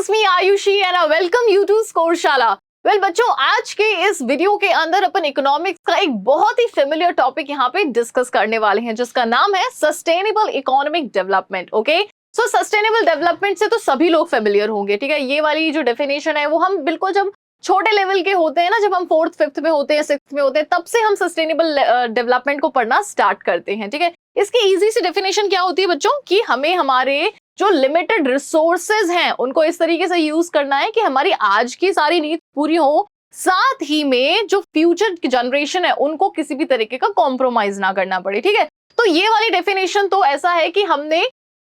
is me Ayushi and I welcome you to Scoreshala. Well बच्चों, आज के इस वीडियो के अंदर अपन इकोनॉमिक्स का एक बहुत ही फेमिलियर टॉपिक यहाँ पे डिस्कस करने वाले हैं, जिसका नाम है सस्टेनेबल इकोनॉमिक डेवलपमेंट। ओके, सो सस्टेनेबल डेवलपमेंट से तो सभी लोग फेमिलियर होंगे, ठीक है। ये वाली जो डेफिनेशन है वो हम बिल्कुल जब छोटे लेवल के होते हैं ना, जब हम 4th 5th में होते हैं, 6th में होते हैं, तब से हम सस्टेनेबल डेवलपमेंट को पढ़ना स्टार्ट करते हैं, ठीक है। इसकी इजी सी डेफिनेशन क्या होती है बच्चों, कि हमें हमारे जो लिमिटेड रिसोर्सेज हैं उनको इस तरीके से यूज करना है कि हमारी आज की सारी नीड पूरी हो, साथ ही में जो फ्यूचर की जनरेशन है उनको किसी भी तरीके का कॉम्प्रोमाइज ना करना पड़े, ठीक है। तो ये वाली डेफिनेशन तो ऐसा है कि हमने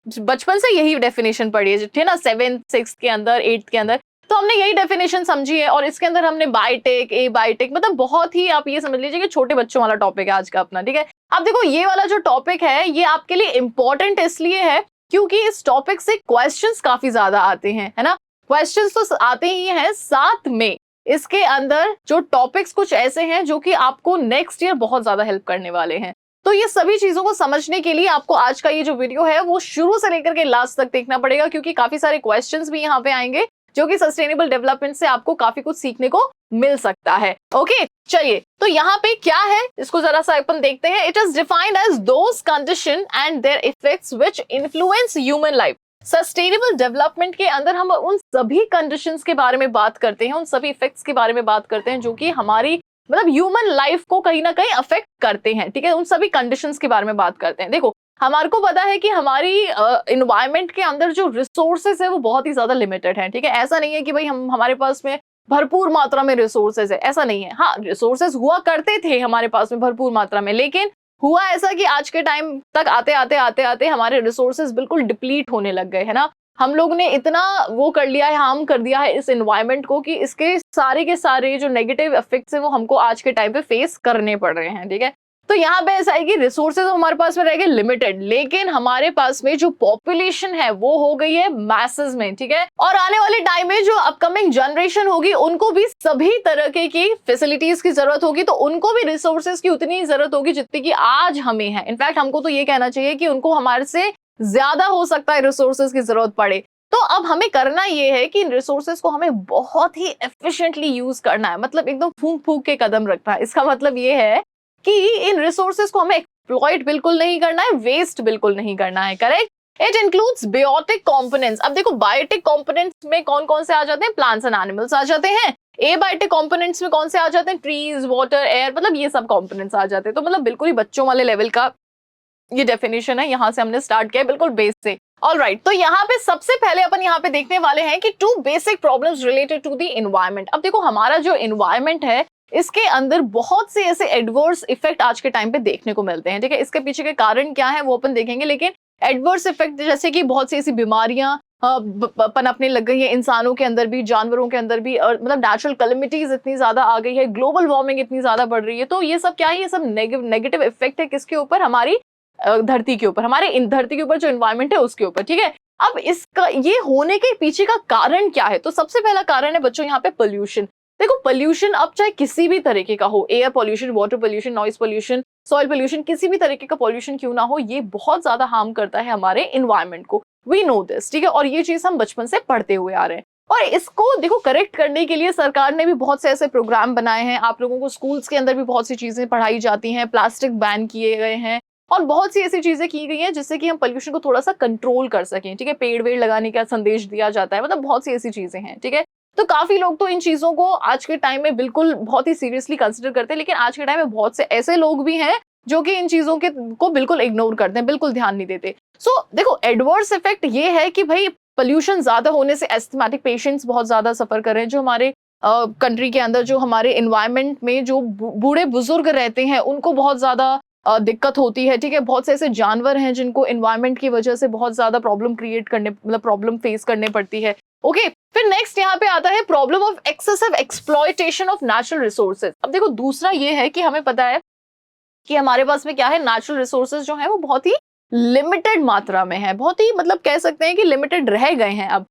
बचपन से यही डेफिनेशन पढ़ी है, ठीक है ना, 7th 6th के अंदर, 8th के अंदर, तो हमने यही डेफिनेशन समझी है। और इसके अंदर हमने बायोटेक, बायोटेक, मतलब बहुत ही आप ये समझ लीजिए कि छोटे बच्चों वाला टॉपिक है आज का अपना, ठीक है। अब देखो, ये वाला जो टॉपिक है ये आपके लिए इंपॉर्टेंट इसलिए है क्योंकि इस टॉपिक से क्वेश्चंस काफी ज्यादा आते हैं, है ना। क्वेश्चंस तो आते ही हैं, साथ में इसके अंदर जो टॉपिक्स कुछ ऐसे हैं जो कि आपको नेक्स्ट ईयर बहुत ज्यादा हेल्प करने वाले हैं। तो ये सभी चीजों को समझने के लिए आपको आज का ये जो वीडियो है वो शुरू से लेकर के लास्ट तक देखना पड़ेगा, क्योंकि काफी सारे क्वेश्चंस भी यहाँ पे आएंगे जो कि सस्टेनेबल डेवलपमेंट से आपको काफी कुछ सीखने को मिल सकता है। ओके, चलिए, तो यहाँ पे क्या है इसको जरा सा अपन देखते हैं। It is defined as those condition and their effects which influence human life. Sustainable development के अंदर हम उन सभी कंडीशंस के बारे में बात करते हैं, उन सभी इफेक्ट्स के बारे में बात करते हैं जो कि हमारी मतलब ह्यूमन लाइफ को कहीं ना कहीं अफेक्ट करते हैं, ठीक है। उन सभी कंडीशंस के बारे में बात करते हैं। देखो, हमारे को पता है कि हमारी इन्वायरमेंट के अंदर जो रिसोर्सेज है वो बहुत ही ज्यादा लिमिटेड है, ठीक है। ऐसा नहीं है कि भाई हमारे पास में भरपूर मात्रा में रिसोर्सेज है, ऐसा नहीं है। हाँ, रिसोर्सेज हुआ करते थे हमारे पास में भरपूर मात्रा में, लेकिन हुआ ऐसा कि आज के टाइम तक आते आते हमारे रिसोर्सेज बिल्कुल डिप्लीट होने लग गए, है ना। हम लोग ने इतना वो कर लिया है, हार्म कर दिया है इस एनवायरनमेंट को, कि इसके सारे के सारे जो नेगेटिव इफेक्ट्स है वो हमको आज के टाइम पे फेस करने पड़ रहे हैं, ठीक है। तो यहाँ पे ऐसा है कि रिसोर्सेज हमारे पास में रह गए लिमिटेड, लेकिन हमारे पास में जो पॉपुलेशन है वो हो गई है मैसेस में, ठीक है। और आने वाले टाइम में जो अपकमिंग जनरेशन होगी उनको भी सभी तरह की फैसिलिटीज की जरूरत होगी, तो उनको भी रिसोर्सेज की उतनी जरूरत होगी जितनी की आज हमें है। इनफैक्ट हमको तो ये कहना चाहिए कि उनको हमारे से ज्यादा हो सकता है रिसोर्सेज की जरूरत पड़े। तो अब हमें करना ये है कि इन रिसोर्सेज को हमें बहुत ही एफिशिएंटली यूज करना है, मतलब एकदम फूंक फूंक के कदम रखना है। इसका मतलब ये है कि इन रिसोर्सेज को हमें एक्सप्लॉइट बिल्कुल नहीं करना है, वेस्ट बिल्कुल नहीं करना है, correct. It includes biotic components. अब देखो, बायोटिक कंपोनेंट्स में कौन कौन से आ जाते हैं, प्लांट्स एंड एनिमल्स आ जाते हैं। एबायोटिक कंपोनेंट्स में कौन से आ जाते हैं, ट्रीज, वाटर, एयर, मतलब ये सब कंपोनेंट्स आ जाते हैं। तो मतलब बिल्कुल ही बच्चों वाले लेवल का ये डेफिनेशन है, यहाँ से हमने स्टार्ट किया बिल्कुल बेस से। ऑलराइट, तो यहाँ पे सबसे पहले अपन यहाँ पे देखने वाले हैं कि 2 basic problems related to the environment. अब देखो, हमारा जो एनवायरनमेंट है इसके अंदर बहुत से ऐसे एडवर्स इफेक्ट आज के टाइम पे देखने को मिलते हैं, ठीक है। इसके पीछे के कारण क्या है वो अपन देखेंगे, लेकिन एडवर्स इफेक्ट जैसे कि बहुत सी ऐसी बीमारियां पनपने लग गई है इंसानों के अंदर भी, जानवरों के अंदर भी, और मतलब नेचुरल कैलेमिटीज इतनी ज्यादा आ गई है, ग्लोबल वार्मिंग इतनी ज्यादा बढ़ रही है। तो ये सब क्या है, ये सब नेगेटिव इफेक्ट है किसके ऊपर, हमारी धरती के ऊपर, हमारे धरती के ऊपर जो एनवायरनमेंट है उसके ऊपर, ठीक है। अब इसका ये होने के पीछे का कारण क्या है, तो सबसे पहला कारण है बच्चों यहाँ पे पोल्यूशन। देखो, पोल्यूशन अब चाहे किसी भी तरीके का हो, air pollution, water pollution, noise pollution, soil pollution, किसी भी तरीके का पोल्यूशन क्यों ना हो, ये बहुत ज्यादा हार्म करता है हमारे एनवायरनमेंट को। वी नो दिस, ठीक है। और ये चीज हम बचपन से पढ़ते हुए आ रहे हैं। और इसको देखो करेक्ट करने के लिए सरकार ने भी बहुत से ऐसे प्रोग्राम बनाए हैं। आप लोगों को स्कूल्स के अंदर भी बहुत सी चीजें पढ़ाई जाती हैं, प्लास्टिक बैन किए गए हैं और बहुत सी ऐसी चीजें की गई हैं जिससे कि हम पोल्यूशन को थोड़ा सा कंट्रोल कर सकें, ठीक है। पेड़ वेड़ लगाने का संदेश दिया जाता है, मतलब बहुत सी ऐसी चीजें हैं, ठीक है। तो काफी लोग तो इन चीजों को आज के टाइम में बिल्कुल बहुत ही सीरियसली कंसिडर करते हैं, लेकिन आज के टाइम में बहुत से ऐसे लोग भी हैं जो कि इन चीजों के को बिल्कुल इग्नोर करते हैं, बिल्कुल ध्यान नहीं देते। सो देखो, एडवर्स इफेक्ट ये है कि भाई पोल्यूशन ज्यादा होने से एस्थमेटिक पेशेंट्स बहुत ज्यादा सफर कर रहे हैं। जो हमारे कंट्री के अंदर जो हमारे एनवायरनमेंट में जो बूढ़े बुजुर्ग रहते हैं उनको बहुत ज्यादा दिक्कत होती है, ठीक है। बहुत से ऐसे जानवर हैं जिनको एनवायरनमेंट की वजह से बहुत ज्यादा प्रॉब्लम क्रिएट करने, मतलब प्रॉब्लम फेस करने पड़ती है। ओके, फिर नेक्स्ट यहाँ पे आता है problem of excessive exploitation of natural resources. अब देखो, दूसरा ये है कि हमें पता है कि हमारे पास में क्या है, नेचुरल रिसोर्सेज जो है वो बहुत ही लिमिटेड मात्रा में है, बहुत ही मतलब कह सकते हैं कि लिमिटेड रह गए हैं। अब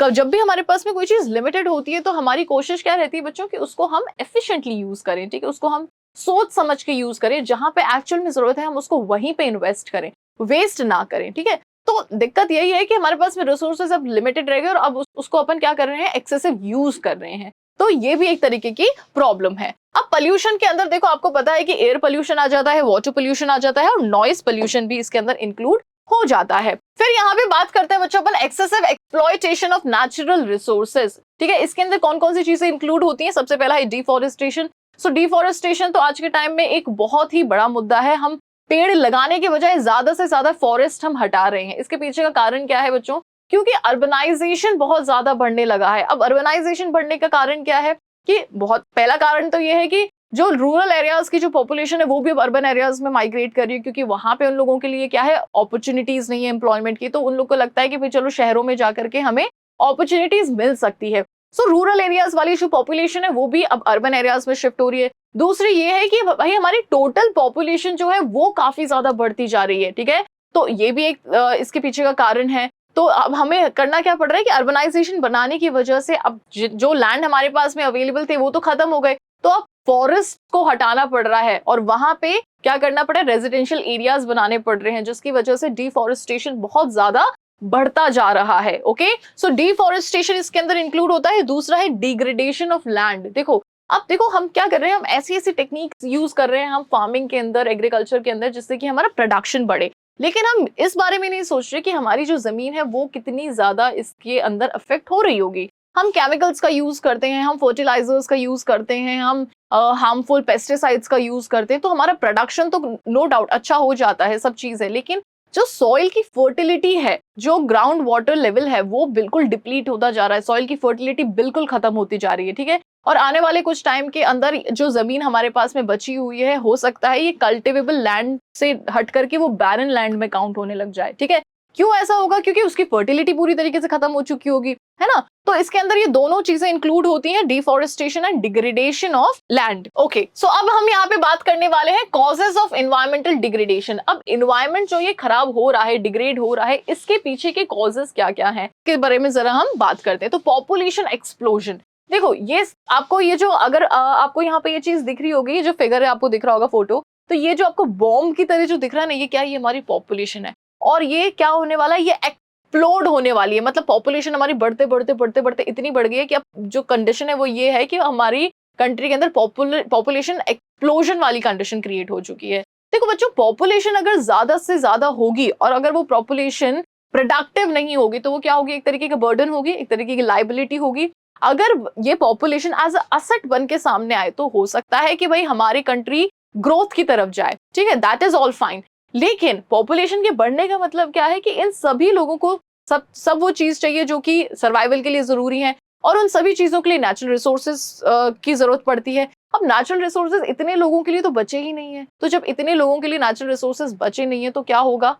जब भी हमारे पास में कोई चीज लिमिटेड होती है तो हमारी कोशिश क्या रहती है बच्चों की उसको हम एफिशिएंटली यूज करें, ठीक है। उसको हम सोच समझ के यूज करें, जहां पे एक्चुअल में जरूरत है हम उसको वहीं पे इन्वेस्ट करें, वेस्ट ना करें, ठीक है। तो दिक्कत यही है कि हमारे पास में रिसोर्सेज अब लिमिटेड रह गए और अब उसको अपन क्या कर रहे हैं, एक्सेसिव यूज कर रहे हैं। तो ये भी एक तरीके की प्रॉब्लम है। अब पोल्यूशन के अंदर देखो, आपको पता है कि एयर पोल्यूशन आ जाता है, वाटर पोल्यूशन आ जाता है और नॉइस पोल्यूशन भी इसके अंदर इंक्लूड हो जाता है। फिर यहाँ पे बात करते हैं बच्चों अपन excessive exploitation of natural resources. ठीक है, इसके अंदर कौन कौन सी चीजें इंक्लूड होती हैं? सबसे पहला है डिफॉरेस्टेशन। सो डिफॉरेस्टेशन तो आज के टाइम में एक बहुत ही बड़ा मुद्दा है। हम पेड़ लगाने के बजाय ज्यादा से ज्यादा फॉरेस्ट हम हटा रहे हैं। इसके पीछे का कारण क्या है बच्चों? क्योंकि अर्बनाइजेशन बहुत ज्यादा बढ़ने लगा है। अब अर्बनाइजेशन बढ़ने का कारण क्या है कि बहुत पहला कारण तो यह है कि जो रूरल एरियाज की जो पॉपुलेशन है वो भी अब अर्बन एरियाज में माइग्रेट कर रही है, क्योंकि वहां पे उन लोगों के लिए क्या है, अपॉर्चुनिटीज नहीं है एम्प्लॉयमेंट की। तो उन लोग को लगता है कि भाई चलो शहरों में जाकर के हमें अपॉर्चुनिटीज मिल सकती है। सो रूरल एरियाज वाली जो पॉपुलेशन है वो भी अब अर्बन एरियाज में शिफ्ट हो रही है। दूसरी ये है कि भाई हमारी टोटल पॉपुलेशन जो है वो काफी ज्यादा बढ़ती जा रही है। ठीक है, तो ये भी एक इसके पीछे का कारण है। तो अब हमें करना क्या पड़ रहा है कि अर्बनाइजेशन बनाने की वजह से अब जो लैंड हमारे पास में अवेलेबल थे वो तो खत्म हो गए, तो अब फॉरेस्ट को हटाना पड़ रहा है और वहां पे क्या करना पड़ा है, रेजिडेंशियल एरियाज बनाने पड़ रहे हैं, जिसकी वजह से डिफॉरेस्टेशन बहुत ज्यादा बढ़ता जा रहा है। ओके, सो डिफॉरेस्टेशन इसके अंदर इंक्लूड होता है। दूसरा है डिग्रेडेशन ऑफ लैंड। देखो, अब देखो हम क्या कर रहे हैं, हम ऐसी ऐसी टेक्निक्स यूज कर रहे हैं हम फार्मिंग के अंदर, एग्रीकल्चर के अंदर, जिससे कि हमारा प्रोडक्शन बढ़े, लेकिन हम इस बारे में नहीं सोच रहे कि हमारी जो जमीन है वो कितनी ज्यादा इसके अंदर अफेक्ट हो रही होगी। हम केमिकल्स का यूज करते हैं, हम फर्टिलाइजर्स का यूज करते हैं, हम हार्मफुल पेस्टिसाइड्स का यूज करते हैं, तो हमारा प्रोडक्शन तो नो डाउट अच्छा हो जाता है, सब चीज है, लेकिन जो सॉइल की फर्टिलिटी है, जो ग्राउंड वाटर लेवल है, वो बिल्कुल डिप्लीट होता जा रहा है। सॉइल की फर्टिलिटी बिल्कुल खत्म होती जा रही है। ठीक है, और आने वाले कुछ टाइम के अंदर जो जमीन हमारे पास में बची हुई है, हो सकता है ये कल्टिवेबल लैंड से हट करके वो बैरन लैंड में काउंट होने लग जाए। ठीक है, क्यों ऐसा होगा? क्योंकि उसकी फर्टिलिटी पूरी तरीके से खत्म हो चुकी होगी, है ना। तो इसके अंदर ये दोनों चीजें इंक्लूड होती हैं, deforestation and degradation of land. Okay, so अब हम यहाँ पे बात करने वाले हैं कॉजेज ऑफ एनवायरमेंटल डिग्रेडेशन। अब एनवायरमेंट जो ये खराब हो रहा है, डिग्रेड हो रहा है, इसके पीछे के कॉजेज क्या क्या हैं, इसके बारे में जरा हम बात करते हैं। तो पॉपुलेशन एक्सप्लोजन। देखो, ये आपको ये जो अगर आपको यहाँ पे ये चीज दिख रही होगी, ये जो फिगर है आपको दिख रहा होगा फोटो, तो ये जो आपको बॉम्ब की तरह जो दिख रहा है ना, ये क्या है? ये हमारी पॉपुलेशन है। और ये क्या होने वाला है? ये एक्सप्लोड होने वाली है। मतलब पॉपुलेशन हमारी बढ़ते बढ़ते बढ़ते बढ़ते इतनी बढ़ गई है कि अब जो कंडीशन है वो ये है कि हमारी कंट्री के अंदर पॉपुलेशन एक्सप्लोजन वाली कंडीशन क्रिएट हो चुकी है। देखो बच्चों, पॉपुलेशन अगर ज्यादा से ज्यादा होगी और अगर वो पॉपुलेशन प्रोडक्टिव नहीं होगी तो वो क्या होगी? एक तरीके का बर्डन होगी, एक तरीके की लाइबिलिटी होगी। अगर ये पॉपुलेशन एज असेट बन के सामने आए तो हो सकता है कि भाई हमारी कंट्री ग्रोथ की तरफ जाए। ठीक है, दैट इज ऑल फाइन। लेकिन पॉपुलेशन के बढ़ने का मतलब क्या है कि इन सभी लोगों को सब वो चीज चाहिए जो कि सर्वाइवल के लिए जरूरी है, और उन सभी चीजों के लिए नेचुरल रिसोर्सेज की जरूरत पड़ती है। अब नेचुरल रिसोर्सेज इतने लोगों के लिए तो बचे ही नहीं है, तो जब इतने लोगों के लिए नेचुरल रिसोर्सेज बचे नहीं है तो क्या होगा?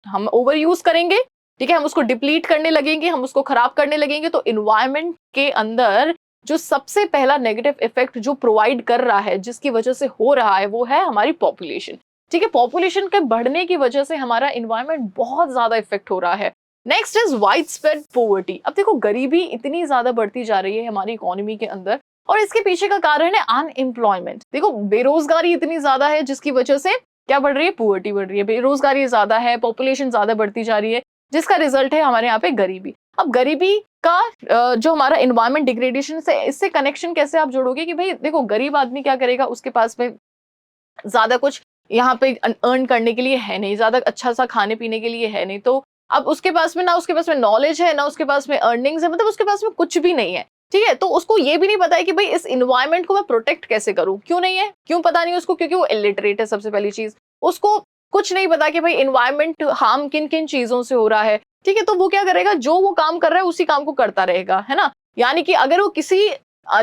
हम ओवर यूज करेंगे। ठीक है, हम उसको डिप्लीट करने लगेंगे, हम उसको खराब करने लगेंगे। तो इन्वायरमेंट के अंदर जो सबसे पहला नेगेटिव इफेक्ट जो प्रोवाइड कर रहा है, जिसकी वजह से हो रहा है, वो है हमारी पॉपुलेशन। ठीक है, पॉपुलेशन के बढ़ने की वजह से हमारा इन्वायरमेंट बहुत ज्यादा इफेक्ट हो रहा है। Next is wide spread poverty. अब देखो, गरीबी इतनी ज्यादा बढ़ती जा रही है हमारी इकोनॉमी के अंदर, और इसके पीछे का कारण है अनएम्प्लॉयमेंट। देखो, बेरोजगारी इतनी ज्यादा है जिसकी वजह से क्या बढ़ रही है? पोवर्टी बढ़ रही है। बेरोजगारी ज्यादा है, पॉपुलेशन ज्यादा बढ़ती जा रही है, जिसका रिजल्ट है हमारे यहाँ पे गरीबी। अब गरीबी का जो हमारा एनवायरमेंट डिग्रेडेशन से, इससे कनेक्शन कैसे आप जोड़ोगे कि भाई देखो, गरीब आदमी क्या करेगा? उसके पास में ज्यादा कुछ यहाँ पे अर्न करने के लिए है नहीं, ज्यादा अच्छा सा खाने पीने के लिए है नहीं, तो अब उसके पास में ना, उसके पास में नॉलेज है, ना उसके पास में अर्निंग्स है, मतलब उसके पास में कुछ भी नहीं है। ठीक है, तो उसको ये भी नहीं पता है कि भाई इस इन्वायरमेंट को मैं प्रोटेक्ट कैसे करूं। क्यों नहीं है? क्यों पता नहीं उसको? क्योंकि वो इलिटरेट है। सबसे पहली चीज, उसको कुछ नहीं पता कि भाई इन्वायरमेंट हार्म किन किन चीजों से हो रहा है। ठीक है, तो वो क्या करेगा? जो वो काम कर रहा है उसी काम को करता रहेगा, है ना। यानी कि अगर वो किसी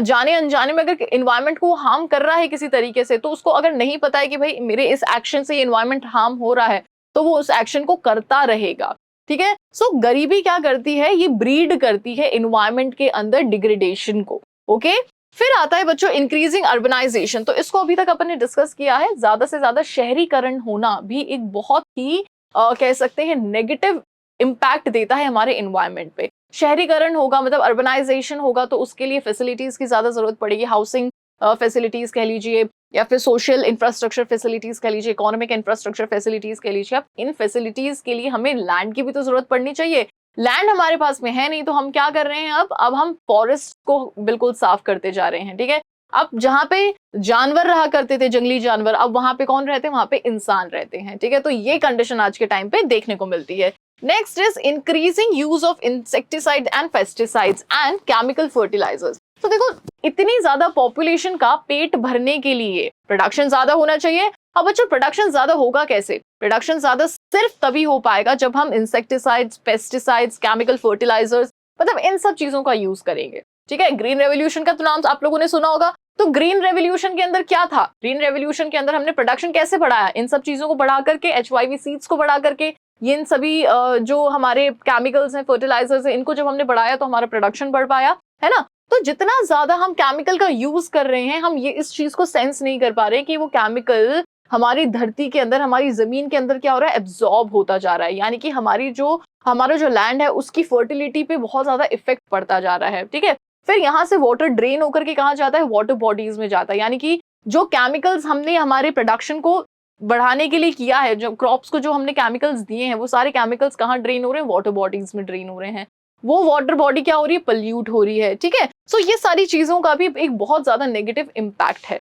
जाने अनजाने में अगर इन्वायरमेंट को हार्म कर रहा है किसी तरीके से, तो उसको अगर नहीं पता है कि भाई मेरे इस एक्शन से इन्वायरमेंट हार्म हो रहा है, तो वो उस एक्शन को करता रहेगा। ठीक है, सो गरीबी क्या करती है? ये ब्रीड करती है इन्वायरमेंट के अंदर डिग्रेडेशन को। ओके, फिर आता है बच्चों इंक्रीजिंग अर्बनाइजेशन। तो इसको अभी तक अपन ने डिस्कस किया है। ज्यादा से ज्यादा शहरीकरण होना भी एक बहुत ही कह सकते हैं नेगेटिव इम्पैक्ट देता है हमारे इन्वायरमेंट पे। शहरीकरण होगा मतलब अर्बनाइजेशन होगा, तो उसके लिए फैसिलिटीज की ज्यादा जरूरत पड़ेगी, हाउसिंग फैसिलिटीज कह लीजिए, या फिर सोशल इंफ्रास्ट्रक्चर फैसिलिटीज कह लीजिए, इकोनॉमिक इंफ्रास्ट्रक्चर फैसिलिटीज कह लीजिए, अब इन फैसिलिटीज के लिए हमें लैंड की भी तो जरूरत पड़नी चाहिए। लैंड हमारे पास में है नहीं, तो हम क्या कर रहे हैं, अब हम फॉरेस्ट को बिल्कुल साफ करते जा रहे हैं, ठीक है। अब जहाँ पे जानवर रहा करते थे, जंगली जानवर, अब वहां पे कौन रहते हैं, वहां पे इंसान रहते हैं, ठीक है। तो ये कंडीशन आज के टाइम पे देखने को मिलती है। Next is increasing use of insecticide and pesticides and chemical fertilisers. तो देखो, इतनी ज्यादा पॉपुलेशन का पेट भरने के लिए प्रोडक्शन ज्यादा होना चाहिए। अब बच्चों, प्रोडक्शन ज्यादा होगा कैसे? प्रोडक्शन ज्यादा सिर्फ तभी हो पाएगा जब हम इंसेक्टिसाइड्स, पेस्टिसाइड्स, केमिकल फर्टिलाइजर्स, मतलब इन सब चीजों का यूज करेंगे, ठीक है। ग्रीन रेवोल्यूशन का तो नाम आप लोगों ने सुना होगा। तो ग्रीन रेवोल्यूशन के अंदर क्या था? ग्रीन रेवोल्यूशन के अंदर हमने प्रोडक्शन कैसे बढ़ाया? इन सब चीजों को बढ़ा करके, HYV सीड्स को बढ़ा करके, ये इन सभी जो हमारे केमिकल्स हैं, फर्टिलाइजर्स हैं, इनको जब हमने बढ़ाया तो हमारा प्रोडक्शन बढ़ पाया, है ना। तो जितना ज्यादा हम केमिकल का यूज कर रहे हैं, हम ये इस चीज को सेंस नहीं कर पा रहे कि वो केमिकल हमारी धरती के अंदर, हमारी जमीन के अंदर क्या हो रहा है, एब्जॉर्ब होता जा रहा है। यानी कि हमारा जो लैंड है उसकी फर्टिलिटी पे बहुत ज्यादा इफेक्ट पड़ता जा रहा है, ठीक है। फिर यहाँ से वाटर ड्रेन होकर के कहाँ जाता है, वाटर बॉडीज में जाता है। यानी कि जो केमिकल्स हमने हमारे प्रोडक्शन को बढ़ाने के लिए किया है, जो क्रॉप्स को जो हमने केमिकल्स दिए हैं, वो सारे केमिकल्स कहाँ ड्रेन हो रहे हैं, वाटर बॉडीज में ड्रेन हो रहे हैं। वो वाटर बॉडी क्या हो रही है, पल्यूट हो रही है, ठीक है। सो ये सारी चीजों का भी एक बहुत ज्यादा नेगेटिव इम्पैक्ट है।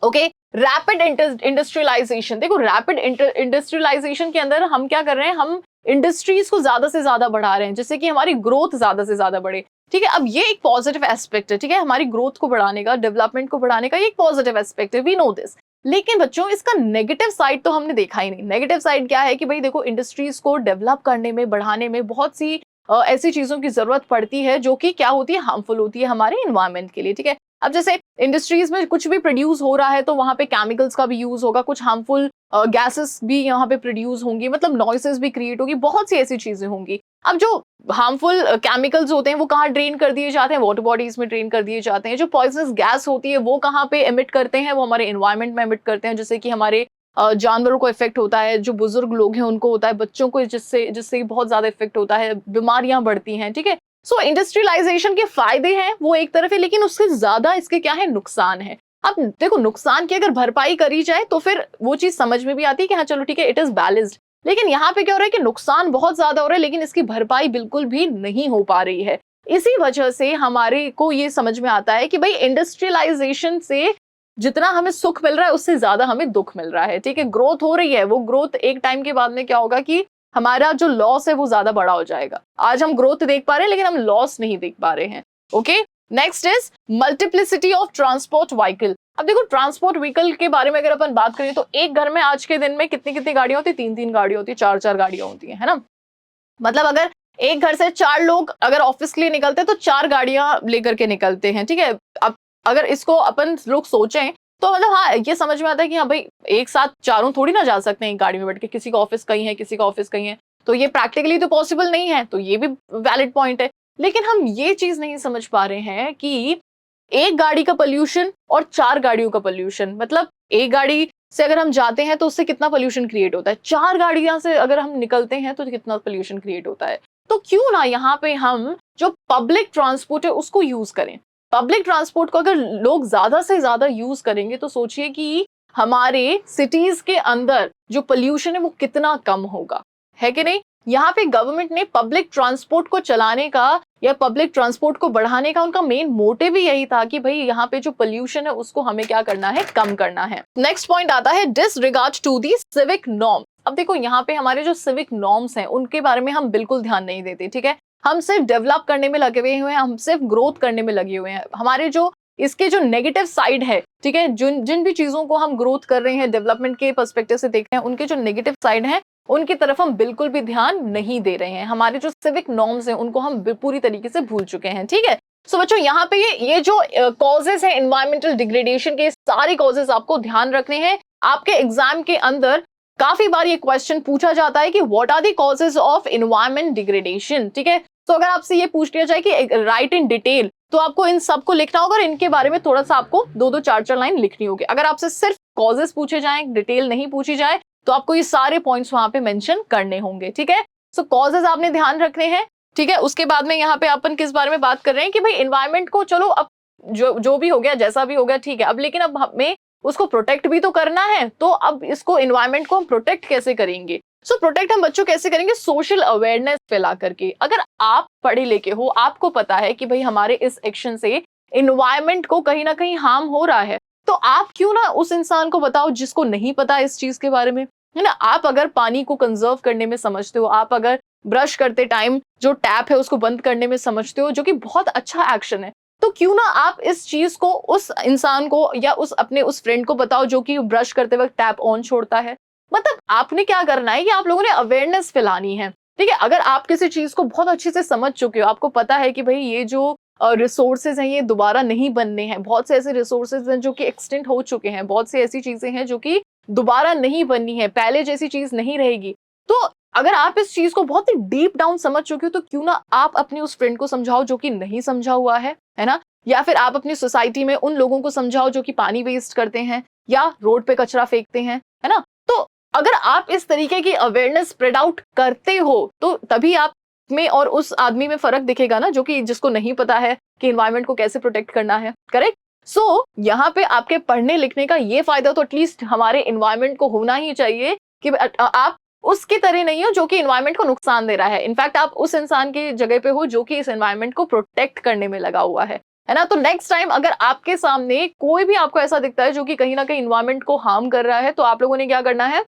Okay, rapid industrialisation. देखो, रैपिड इंडस्ट्रियलाइजेशन के अंदर हम क्या कर रहे हैं, हम इंडस्ट्रीज को ज्यादा से ज्यादा बढ़ा रहे हैं, जिससे कि हमारी ग्रोथ ज्यादा से ज्यादा बढ़े, ठीक है। अब ये एक पॉजिटिव एस्पेक्ट है, ठीक है, हमारी ग्रोथ को बढ़ाने का, डेवलपमेंट को बढ़ाने का ये एक पॉजिटिव एस्पेक्ट है, वी नो दिस। लेकिन बच्चों, इसका नेगेटिव साइड तो हमने देखा ही नहीं। नेगेटिव साइड क्या है कि भाई देखो, इंडस्ट्रीज को डेवलप करने में, बढ़ाने में बहुत सी ऐसी चीजों की जरूरत पड़ती है जो कि क्या होती है, हार्मफुल होती है हमारे एनवायरमेंट के लिए, ठीक है। अब जैसे इंडस्ट्रीज में कुछ भी प्रोड्यूस हो रहा है तो वहां पे केमिकल्स का भी यूज होगा, कुछ हार्मफुल गैसेस भी यहाँ पे प्रोड्यूस होंगी, मतलब नॉइसेस भी क्रिएट होगी, बहुत सी ऐसी चीजें होंगी। अब जो हार्मफुल केमिकल्स होते हैं वो कहाँ ड्रेन कर दिए जाते हैं, वाटर बॉडीज में ड्रेन कर दिए जाते हैं। जो पॉइजनस गैस होती है वो कहाँ पे एमिट करते हैं, वो हमारे एनवायरमेंट में एमिट करते हैं, जिससे कि हमारे जानवरों को इफेक्ट होता है, जो बुजुर्ग लोग हैं उनको होता है, बच्चों को जिससे जिससे बहुत ज्यादा इफेक्ट होता है, बीमारियां बढ़ती हैं, ठीक है। सो इंडस्ट्रियलाइजेशन के फायदे हैं वो एक तरफ है, लेकिन उससे ज्यादा इसके क्या है, नुकसान है। अब देखो, नुकसान की अगर भरपाई करी जाए तो फिर वो चीज समझ में भी आती है कि हाँ चलो ठीक है, इट इज बैलेंस्ड। लेकिन यहाँ पे क्या हो रहा है कि नुकसान बहुत ज्यादा हो रहा है, लेकिन इसकी भरपाई बिल्कुल भी नहीं हो पा रही है। इसी वजह से हमारे को ये समझ में आता है कि भाई इंडस्ट्रियलाइजेशन से जितना हमें सुख मिल रहा है उससे ज्यादा हमें दुख मिल रहा है, ठीक है। ग्रोथ हो रही है, वो ग्रोथ एक टाइम के बाद में क्या होगा कि हमारा जो लॉस है वो ज्यादा बड़ा हो जाएगा। आज हम ग्रोथ देख पा रहे हैं लेकिन हम लॉस नहीं देख पा रहे हैं। Okay, next is multiplicity of transport vehicle. अब देखो, ट्रांसपोर्ट व्हीकल के बारे में अगर अपन बात करें तो एक घर में आज के दिन में कितनी कितनी गाड़ियां होती है, 3-3 गाड़ियां होती है, 4-4 गाड़ियां होती है ना। मतलब अगर एक घर से 4 लोग अगर ऑफिस के लिए निकलते हैं तो 4 गाड़ियां लेकर के निकलते हैं, ठीक है। अब अगर इसको अपन लोग सोचें तो मतलब हाँ, ये समझ में आता है कि हाँ भाई, एक साथ चारों थोड़ी ना जा सकते हैं एक गाड़ी में बैठ के, किसी का ऑफिस कहीं है, किसी का ऑफिस कहीं है, तो ये प्रैक्टिकली तो पॉसिबल नहीं है, तो ये भी वैलिड पॉइंट है। लेकिन हम ये चीज नहीं समझ पा रहे हैं कि एक गाड़ी का पोल्यूशन और 4 गाड़ियों का पोल्यूशन, मतलब एक गाड़ी से अगर हम जाते हैं तो उससे कितना पोल्यूशन क्रिएट होता है, 4 गाड़ियां से अगर हम निकलते हैं तो कितना पोल्यूशन क्रिएट होता है। तो क्यों ना यहाँ पे हम जो पब्लिक ट्रांसपोर्ट है उसको यूज करें। पब्लिक ट्रांसपोर्ट को अगर लोग ज्यादा से ज्यादा यूज करेंगे तो सोचिए कि हमारे सिटीज के अंदर जो पोल्यूशन है वो कितना कम होगा, है कि नहीं। यहाँ पे गवर्नमेंट ने पब्लिक ट्रांसपोर्ट को चलाने का या पब्लिक ट्रांसपोर्ट को बढ़ाने का उनका मेन मोटिव ही यही था कि भाई यहाँ पे जो पोल्यूशन है उसको हमें क्या करना है, कम करना है। नेक्स्ट पॉइंट आता है disregard to the civic norm. अब देखो, यहाँ पे हमारे जो सिविक नॉर्म्स हैं उनके बारे में हम बिल्कुल ध्यान नहीं देते, ठीक है। हम सिर्फ डेवलप करने में लगे हुए हैं, हम सिर्फ ग्रोथ करने में लगे हुए हैं। हमारे जो इसके जो नेगेटिव साइड है, ठीक है, जिन भी चीजों को हम ग्रोथ कर रहे हैं, डेवलपमेंट के पर्सपेक्टिव से देख रहे हैं, उनके जो नेगेटिव साइड है उनकी तरफ हम बिल्कुल भी ध्यान नहीं दे रहे हैं। हमारे जो सिविक नॉर्म्स हैं उनको हम पूरी तरीके से भूल चुके हैं, ठीक है। सो बच्चों, यहाँ पे ये जो कॉजेज है एनवायरमेंटल डिग्रेडेशन के, सारे कॉजेज आपको ध्यान रखने हैं। आपके एग्जाम के अंदर काफी बार ये क्वेश्चन पूछा जाता है कि what are the causes of environment degradation, ठीक है। तो अगर आपसे ये पूछ लिया जाए कि राइट इन डिटेल, तो आपको इन सबको लिखना होगा और इनके बारे में थोड़ा सा आपको 2-2, 4-4 लाइन लिखनी होगी। अगर आपसे सिर्फ कॉजेज पूछे जाएं, डिटेल नहीं पूछी जाए, तो आपको ये सारे पॉइंट्स वहां पे मेंशन करने होंगे, ठीक है। सो कॉजेज आपने ध्यान रखने हैं, ठीक है। उसके बाद में यहाँ पे अपन किस बारे में बात कर रहे हैं कि भाई एनवायरमेंट को, चलो अब जो जो भी हो गया, जैसा भी हो गया, ठीक है। अब लेकिन अब हमें उसको प्रोटेक्ट भी तो करना है, तो अब इसको एनवायरनमेंट को हम प्रोटेक्ट कैसे करेंगे? सो प्रोटेक्ट हम बच्चों कैसे करेंगे? सोशल अवेयरनेस फैला करके। अगर आप पढ़े लिखे हो, आपको पता है कि भाई हमारे इस एक्शन से एनवायरनमेंट को कहीं ना कहीं हार्म हो रहा है, तो आप क्यों ना उस इंसान को बताओ जिसको नहीं पता इस चीज के बारे में, है ना। आप अगर पानी को कंजर्व करने में समझते हो, आप अगर ब्रश करते टाइम जो टैप है उसको बंद करने में समझते हो, जो कि बहुत अच्छा एक्शन है, तो क्यों ना आप इस चीज को उस इंसान को या उस अपने उस फ्रेंड को बताओ जो कि ब्रश करते वक्त टैप ऑन छोड़ता है। मतलब आपने क्या करना है कि आप लोगों ने अवेयरनेस फैलानी है, ठीक है। अगर आप किसी चीज को बहुत अच्छे से समझ चुके हो, आपको पता है कि भाई ये जो रिसोर्सेज हैं ये दोबारा नहीं बनने हैं, बहुत से ऐसे रिसोर्सेज हैं जो कि एक्सटेंट हो चुके हैं, बहुत सी ऐसी चीजें हैं जो कि दोबारा नहीं बननी है, पहले जैसी चीज नहीं रहेगी। तो अगर आप इस चीज को बहुत ही डीप डाउन समझ चुके हो, तो क्यों ना आप अपने उस फ्रेंड को समझाओ जो कि नहीं समझा हुआ है ना। या फिर आप अपनी सोसाइटी में उन लोगों को समझाओ जो कि पानी वेस्ट करते हैं या रोड पे कचरा फेंकते हैं, है ना। तो अगर आप इस तरीके की अवेयरनेस स्प्रेड आउट करते हो, तो तभी आप में और उस आदमी में फर्क दिखेगा ना, जो कि जिसको नहीं पता है कि एनवायरनमेंट को कैसे प्रोटेक्ट करना है। करेक्ट। सो यहाँ पे आपके पढ़ने लिखने का ये फायदा तो एटलीस्ट हमारे एनवायरनमेंट को होना ही चाहिए कि आप उसकी तरह नहीं हो जो कि एनवायरनमेंट को नुकसान दे रहा है। इनफैक्ट आप उस इंसान की जगह पे हो जो कि इस एनवायरनमेंट को प्रोटेक्ट करने में लगा हुआ है ना। तो नेक्स्ट टाइम अगर आपके सामने कोई भी आपको ऐसा दिखता है जो कि कहीं ना कहीं एनवायरनमेंट को हार्म कर रहा है, तो आप लोगों ने क्या करना है?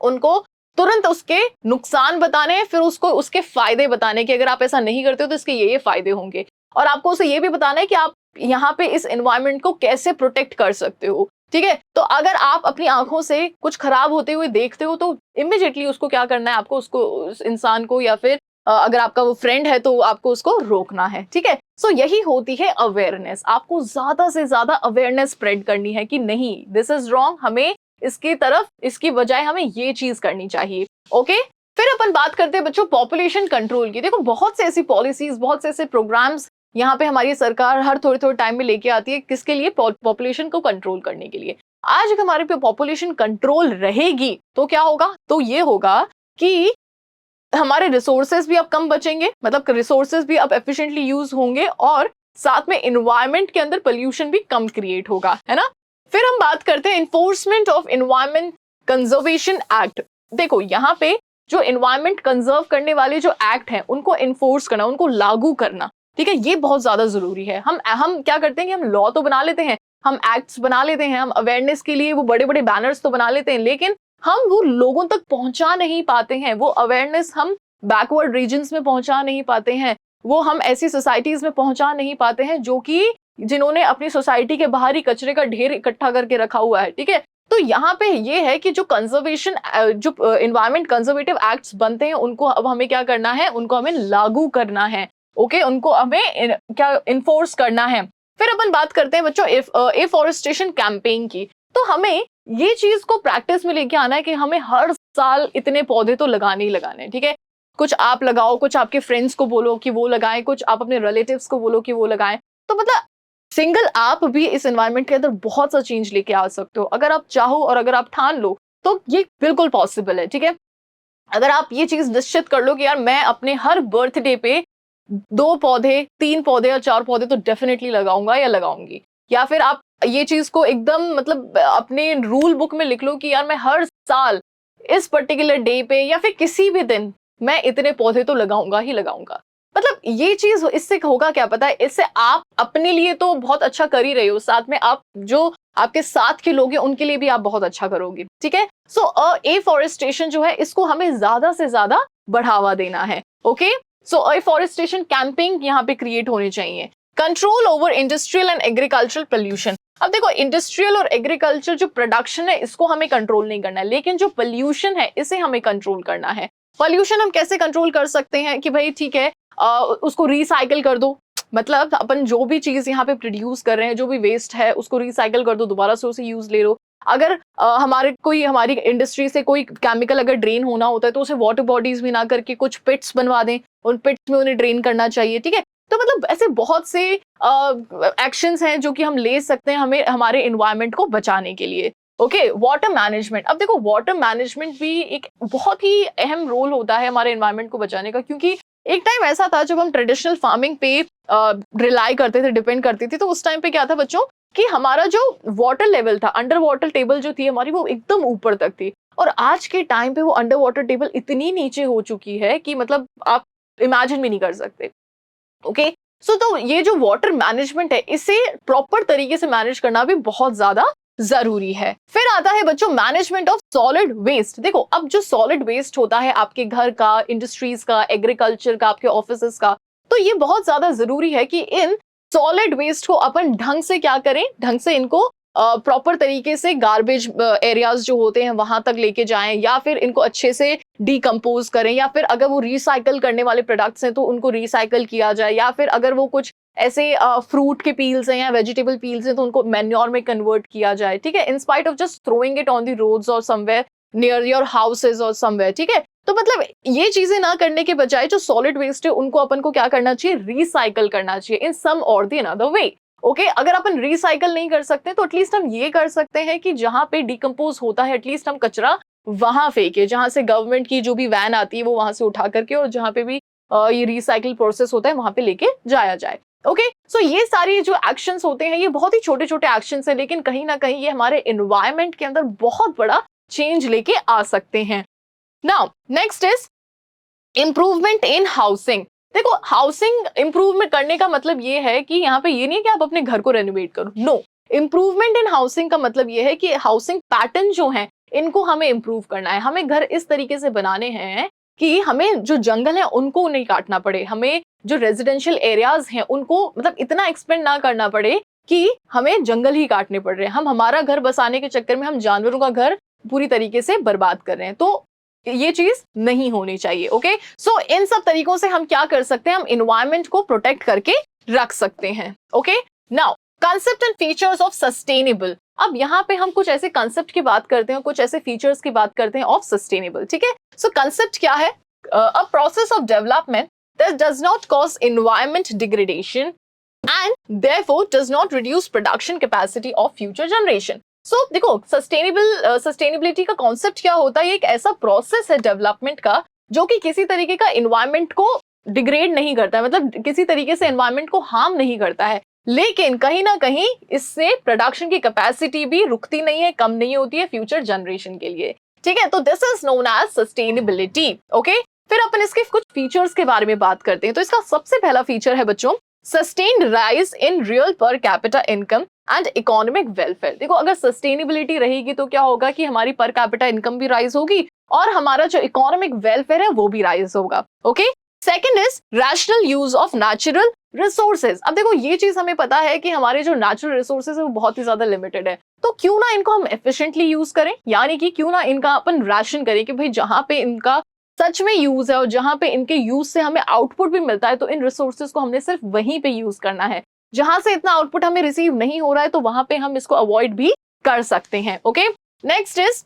उनको तुरंत उसके नुकसान बताने हैं, फिर उसको उसके फायदे बताने कि अगर आप ऐसा नहीं करते हो तो इसके ये फायदे होंगे। और आपको उसे ये भी बताना है कि आप यहाँ पे इस एनवायरनमेंट को कैसे प्रोटेक्ट कर सकते हो, ठीक है। तो अगर आप अपनी आंखों से कुछ खराब होते हुए देखते हो, तो इमिडिएटली उसको क्या करना है? आपको उसको, उस इंसान को, या फिर अगर आपका वो फ्रेंड है तो आपको उसको रोकना है, ठीक है। सो यही होती है अवेयरनेस। आपको ज्यादा से ज्यादा अवेयरनेस स्प्रेड करनी है कि नहीं, दिस इज रॉन्ग, हमें इसकी तरफ, इसकी बजाय हमें ये चीज करनी चाहिए। ओके। फिर अपन बात करते हैं बच्चों पॉपुलेशन कंट्रोल की। देखो बहुत से ऐसी पॉलिसीज, बहुत से ऐसे प्रोग्राम्स यहाँ पे हमारी सरकार हर थोड़े थोड़े टाइम में लेके आती है। किसके लिए? पॉपुलेशन को कंट्रोल करने के लिए। आज अगर हमारे पे पॉपुलेशन कंट्रोल रहेगी तो क्या होगा? तो ये होगा कि हमारे रिसोर्सेज भी अब कम बचेंगे, मतलब रिसोर्सेज भी अब एफिशिएंटली यूज होंगे, और साथ में एनवायरनमेंट के अंदर पोल्यूशन भी कम क्रिएट होगा, है ना। फिर हम बात करते हैं enforcement of environment conservation act. देखो यहाँ पे जो एनवायरनमेंट कंजर्व करने वाले जो एक्ट हैं उनको इन्फोर्स करना, उनको लागू करना, ठीक है, ये बहुत ज्यादा जरूरी है। हम क्या करते हैं कि हम लॉ तो बना लेते हैं, हम एक्ट्स बना लेते हैं, हम अवेयरनेस के लिए वो बड़े बड़े बैनर्स तो बना लेते हैं, लेकिन हम वो लोगों तक पहुंचा नहीं पाते हैं। वो अवेयरनेस हम बैकवर्ड रीजन्स में पहुंचा नहीं पाते हैं, वो हम ऐसी सोसाइटीज में पहुंचा नहीं पाते हैं जो कि जिन्होंने अपनी सोसाइटी के बाहर ही कचरे का ढेर इकट्ठा करके रखा हुआ है, ठीक है। तो यहाँ पे ये है कि जो कंजर्वेशन, जो एनवायरमेंट कंजर्वेटिव एक्ट्स बनते हैं, उनको अब हमें क्या करना है? उनको हमें लागू करना है। ओके, उनको हमें क्या इन्फोर्स करना है। फिर अपन बात करते हैं बच्चों एफॉरेस्टेशन कैंपेन की। तो हमें ये चीज को प्रैक्टिस में लेके आना है कि हमें हर साल इतने पौधे तो लगाने ही लगाने हैं, ठीक है। कुछ आप लगाओ, कुछ आपके फ्रेंड्स को बोलो कि वो लगाएं, कुछ आप अपने रिलेटिव्स को बोलो कि वो लगाएं। तो मतलब सिंगल आप भी इस एनवायरनमेंट के अंदर बहुत सा चेंज लेके आ सकते हो, अगर आप चाहो और अगर आप ठान लो तो ये बिल्कुल पॉसिबल है, ठीक है। अगर आप ये चीज निश्चित कर लो कि यार मैं अपने हर बर्थडे पे 2 पौधे, 3 पौधे या 4 पौधे तो डेफिनेटली लगाऊंगा या लगाऊंगी, या फिर आप ये चीज को एकदम मतलब अपने रूल बुक में लिख लो कि यार मैं हर साल इस पर्टिकुलर डे पे या फिर किसी भी दिन मैं इतने पौधे तो लगाऊंगा ही लगाऊंगा। मतलब ये चीज, इससे होगा क्या पता है? इससे आप अपने लिए तो बहुत अच्छा कर ही रहे हो, साथ में आप जो आपके साथ के लोग हैं उनके लिए भी आप बहुत अच्छा करोगे, ठीक है। सो एफॉरेस्टेशन जो है इसको हमें ज्यादा से ज्यादा बढ़ावा देना है। ओके, सो एफॉरेस्टेशन कैंपेन यहाँ पे क्रिएट होने चाहिए। Control over industrial and agricultural pollution. अब देखो इंडस्ट्रियल और एग्रीकल्चर जो प्रोडक्शन है इसको हमें कंट्रोल नहीं करना है, लेकिन जो पोल्यूशन है इसे हमें कंट्रोल करना है। पोल्यूशन हम कैसे कंट्रोल कर सकते हैं कि भाई ठीक है, उसको रिसाइकल कर दो। मतलब अपन जो भी चीज यहाँ पे प्रोड्यूस कर रहे हैं, जो भी वेस्ट है उसको रिसाइकल कर दो, दोबारा से उसे यूज ले लो। अगर हमारी इंडस्ट्री से कोई केमिकल अगर ड्रेन होना होता है तो उसे वाटर बॉडीज में ना करके कुछ पिट्स बनवा दें, उन पिट्स में उन्हें ड्रेन करना चाहिए, ठीक है। तो मतलब ऐसे बहुत से एक्शंस हैं जो कि हम ले सकते हैं हमें हमारे एनवायरनमेंट को बचाने के लिए। Okay, water management. अब देखो वाटर मैनेजमेंट भी एक बहुत ही अहम रोल होता है हमारे एनवायरनमेंट को बचाने का, क्योंकि एक टाइम ऐसा था जब हम ट्रेडिशनल फार्मिंग पे रिलाई करते थे, डिपेंड करती थी, तो उस टाइम पे क्या था बच्चों कि हमारा जो वाटर लेवल था, अंडर वाटर टेबल जो थी हमारी, वो एकदम ऊपर तक थी। और आज के टाइम पे वो अंडर वाटर टेबल इतनी नीचे हो चुकी है कि मतलब आप इमेजिन भी नहीं कर सकते। ओके, सो तो ये जो वाटर मैनेजमेंट है, इसे प्रॉपर तरीके से मैनेज करना भी बहुत ज्यादा जरूरी है। फिर आता है बच्चों मैनेजमेंट ऑफ सॉलिड वेस्ट। देखो, अब जो सॉलिड वेस्ट होता है आपके घर का, इंडस्ट्रीज का, एग्रीकल्चर का, आपके ऑफिस का, तो ये बहुत ज्यादा जरूरी है कि इन सॉलिड वेस्ट को अपन ढंग से क्या करें, ढंग से इनको प्रॉपर तरीके से गार्बेज एरियाज जो होते हैं वहां तक लेके जाएं, या फिर इनको अच्छे से डीकम्पोज करें, या फिर अगर वो रिसाइकल करने वाले प्रोडक्ट्स हैं तो उनको रिसाइकल किया जाए, या फिर अगर वो कुछ ऐसे फ्रूट के पील्स हैं या वेजिटेबल पील्स हैं तो उनको मैन्योर में कन्वर्ट किया जाए। ठीक है, in spite of just throwing it on the roads और समवेयर नियर योर हाउसेज और समवेयर। ठीक है, तो मतलब ये चीजें ना करने के बजाय जो सॉलिड वेस्ट है उनको अपन को क्या करना चाहिए, रिसाइकल करना चाहिए इन सम और द अनदर वे। ओके, अगर अपन रिसाइकल नहीं कर सकते तो एटलीस्ट हम ये कर सकते हैं कि जहां पे डिकम्पोज होता है एटलीस्ट हम कचरा वहां फेंके, जहां से गवर्नमेंट की जो भी वैन आती है वो वहां से उठा करके, और जहां पे भी ये रिसाइकिल प्रोसेस होता है वहां पे लेके जाया जाए। ओके, सो ये सारी जो एक्शंस होते हैं ये बहुत ही छोटे छोटे एक्शंस हैं, लेकिन कहीं ना कहीं ये हमारे एनवायरमेंट के अंदर बहुत बड़ा चेंज लेके आ सकते हैं। Now next is improvement in housing. देखो, हाउसिंग इम्प्रूवमेंट करने का मतलब ये है कि यहाँ पे ये नहीं है कि आप अपने घर को रेनोवेट करो, नो। इम्प्रूवमेंट इन हाउसिंग का मतलब ये है कि हाउसिंग पैटर्न जो है इनको हमें इम्प्रूव करना है। हमें घर इस तरीके से बनाने हैं कि हमें जो जंगल है उनको नहीं काटना पड़े, हमें जो रेजिडेंशियल एरियाज हैं उनको मतलब इतना एक्सपेंड ना करना पड़े कि हमें जंगल ही काटने पड़ रहे हैं। हम हमारा घर बसाने के चक्कर में हम जानवरों का घर पूरी तरीके से बर्बाद कर रहे हैं, तो ये चीज नहीं होनी चाहिए। ओके, सो इन सब तरीकों से हम क्या कर सकते हैं, हम एनवायरनमेंट को प्रोटेक्ट करके रख सकते हैं। Okay, now concept and features of sustainable. अब यहाँ पे हम कुछ ऐसे कंसेप्ट की बात करते हैं, कुछ ऐसे फीचर्स की बात करते हैं ऑफ सस्टेनेबल। ठीक है, सो कंसेप्ट क्या है, a process of development that does not cause environment degradation and therefore does not reduce production capacity of future generation. So देखो, सस्टेनेबिलिटी का कॉन्सेप्ट क्या होता है, ये एक ऐसा प्रोसेस है डेवलपमेंट का जो कि किसी तरीके का एनवायरनमेंट को डिग्रेड नहीं करता है, मतलब किसी तरीके से एनवायरनमेंट को हार्म नहीं करता है, लेकिन कहीं ना कहीं इससे प्रोडक्शन की कैपेसिटी भी रुकती नहीं है, कम नहीं होती है फ्यूचर जनरेशन के लिए। ठीक है, तो this is known as sustainability. Okay, फिर अपन इसके कुछ फीचर्स के बारे में बात करते हैं। तो इसका सबसे पहला फीचर है बच्चों sustained rise in real per capita income and economic welfare. देखो, अगर सस्टेनेबिलिटी रहेगी तो क्या होगा कि हमारी पर कैपिटा इनकम भी राइज होगी और हमारा जो इकोनॉमिक वेलफेयर है वो भी राइज होगा। Okay, second is rational use of natural resources. अब देखो, ये चीज हमें पता है कि हमारे जो नेचुरल रिसोर्सेज है वो बहुत ही ज्यादा लिमिटेड है, तो क्यों ना इनको हम एफिशिएंटली यूज करें, यानी कि क्यों ना इनका अपन राशन करें कि भाई जहां पे इनका सच में यूज है और जहां पे इनके यूज से हमें आउटपुट भी मिलता है तो इन रिसोर्सेज को हमने सिर्फ वहीं पे यूज करना है। जहां से इतना आउटपुट हमें रिसीव नहीं हो रहा है तो वहां पे हम इसको अवॉइड भी कर सकते हैं। Okay, next is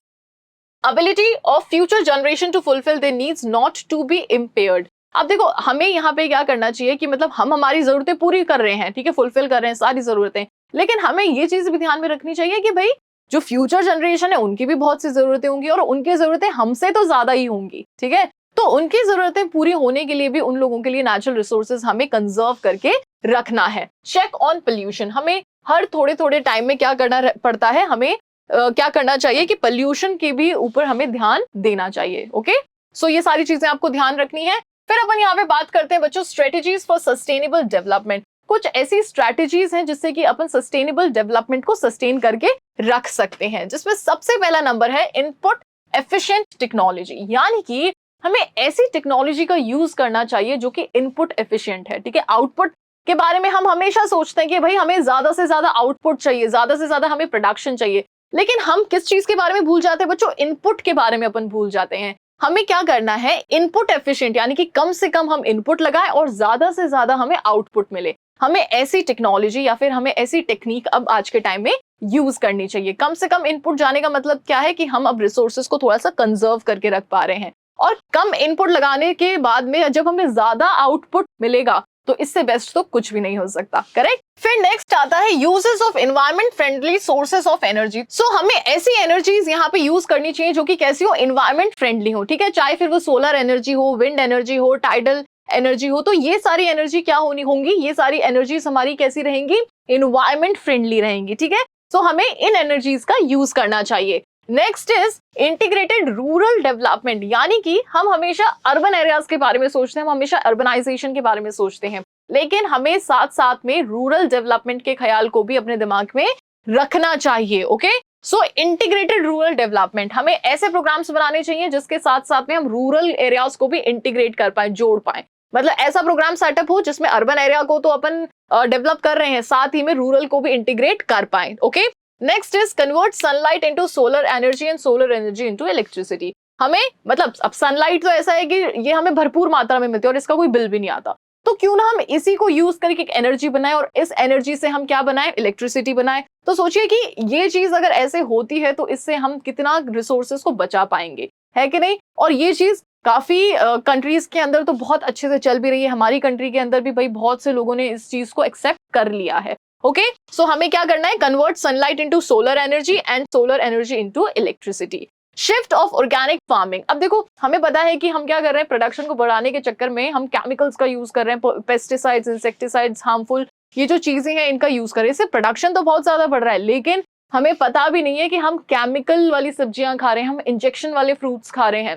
ability of future generation to fulfil their needs not to be impaired. अब देखो, हमें यहाँ पे क्या करना चाहिए कि मतलब हम हमारी जरूरतें पूरी कर रहे हैं, ठीक है, फुलफिल कर रहे हैं सारी जरूरतें, लेकिन हमें ये चीज भी ध्यान में रखनी चाहिए कि भाई जो फ्यूचर जनरेशन है उनकी भी बहुत सी जरूरतें होंगी और उनकी जरूरतें हमसे तो ज्यादा ही होंगी। ठीक है, तो उनकी जरूरतें पूरी होने के लिए भी उन लोगों के लिए नेचुरल रिसोर्सेज हमें कंजर्व करके रखना है। चेक ऑन पोल्यूशन, हमें हर थोड़े थोड़े टाइम में क्या करना पड़ता है, हमें क्या करना चाहिए कि पोल्यूशन के भी ऊपर हमें ध्यान देना चाहिए। ओके, सो ये सारी चीजें आपको ध्यान रखनी है। फिर अपन यहाँ पे बात करते हैं बच्चों स्ट्रेटेजीज फॉर सस्टेनेबल डेवलपमेंट। कुछ ऐसी स्ट्रेटेजीज हैं जिससे कि अपन सस्टेनेबल डेवलपमेंट को सस्टेन करके रख सकते हैं, जिसमें सबसे पहला नंबर है इनपुट एफिशिएंट टेक्नोलॉजी, यानी कि हमें ऐसी टेक्नोलॉजी का यूज करना चाहिए जो कि इनपुट एफिशिएंट है। ठीक है, आउटपुट के बारे में हम हमेशा सोचते हैं कि भाई हमें ज्यादा से ज्यादा आउटपुट चाहिए, ज्यादा से ज्यादा हमें प्रोडक्शन चाहिए, लेकिन हम किस चीज के बारे में भूल जाते हैं बच्चों, इनपुट के बारे में अपन भूल जाते हैं। हमें क्या करना है, इनपुट एफिशिएंट, यानी कि कम से कम हम इनपुट लगाएं और ज्यादा से ज्यादा हमें आउटपुट मिले। हमें ऐसी टेक्नोलॉजी या फिर हमें ऐसी टेक्निक अब आज के टाइम में यूज करनी चाहिए। कम से कम इनपुट जाने का मतलब क्या है कि हम अब रिसोर्सेज को थोड़ा सा कंजर्व करके रख पा रहे हैं, और कम इनपुट लगाने के बाद में जब हमें ज्यादा आउटपुट मिलेगा तो इससे बेस्ट तो कुछ भी नहीं हो सकता। करेक्ट। फिर नेक्स्ट आता है uses of environment friendly sources of energy. So हमें ऐसी एनर्जीज यहाँ पे यूज करनी चाहिए जो कि कैसी हो, एनवायरमेंट फ्रेंडली हो। ठीक है, चाहे फिर वो सोलर एनर्जी हो, विंड एनर्जी हो, टाइडल एनर्जी हो। तो ये सारी एनर्जी क्या होंगी, ये सारी एनर्जीज हमारी कैसी रहेंगी, इन्वायरमेंट फ्रेंडली रहेंगी, ठीक है। सो हमें इन एनर्जीज का यूज करना चाहिए। Next is integrated rural development, यानी कि हम हमेशा अर्बन एरियाज के बारे में सोचते हैं, हम हमेशा अर्बनाइजेशन के बारे में सोचते हैं, लेकिन हमें साथ साथ में रूरल डेवलपमेंट के ख्याल को भी अपने दिमाग में रखना चाहिए। ओके, सो इंटीग्रेटेड रूरल डेवलपमेंट, हमें ऐसे प्रोग्राम्स बनाने चाहिए जिसके साथ साथ में हम रूरल एरियाज को भी इंटीग्रेट कर पाए, जोड़ पाए। मतलब ऐसा प्रोग्राम सेटअप हो जिसमें अर्बन एरिया को तो अपन डेवलप कर रहे हैं, साथ ही में रूरल को भी इंटीग्रेट कर पाए। Okay, next is convert sunlight into solar energy and solar energy into electricity. हमें मतलब अब सनलाइट तो ऐसा है कि ये हमें भरपूर मात्रा में मिलती है और इसका कोई बिल भी नहीं आता, तो क्यों ना हम इसी को यूज करके एक एनर्जी बनाएं और इस एनर्जी से हम क्या बनाएं, इलेक्ट्रिसिटी बनाएं। तो सोचिए कि ये चीज अगर ऐसे होती है तो इससे हम कितना रिसोर्सेज को बचा पाएंगे, है कि नहीं। और ये चीज काफी कंट्रीज के अंदर तो बहुत अच्छे से चल भी रही है, हमारी कंट्री के अंदर भी भाई बहुत से लोगों ने इस चीज को एक्सेप्ट कर लिया है। ओके, सो हमें क्या करना है, convert sunlight into solar energy and solar energy into electricity. Shift of organic farming, अब देखो हमें पता है कि हम क्या कर रहे हैं, प्रोडक्शन को बढ़ाने के चक्कर में हम केमिकल्स का यूज कर रहे हैं, पेस्टिसाइड्स, इंसेक्टिसाइड्स, हार्मफुल ये जो चीजें हैं इनका यूज कर रहे हैं। इससे प्रोडक्शन तो बहुत ज्यादा बढ़ रहा है, लेकिन हमें पता भी नहीं है कि हम केमिकल वाली सब्जियां खा रहे हैं, हम इंजेक्शन वाले फ्रूट्स खा रहे हैं।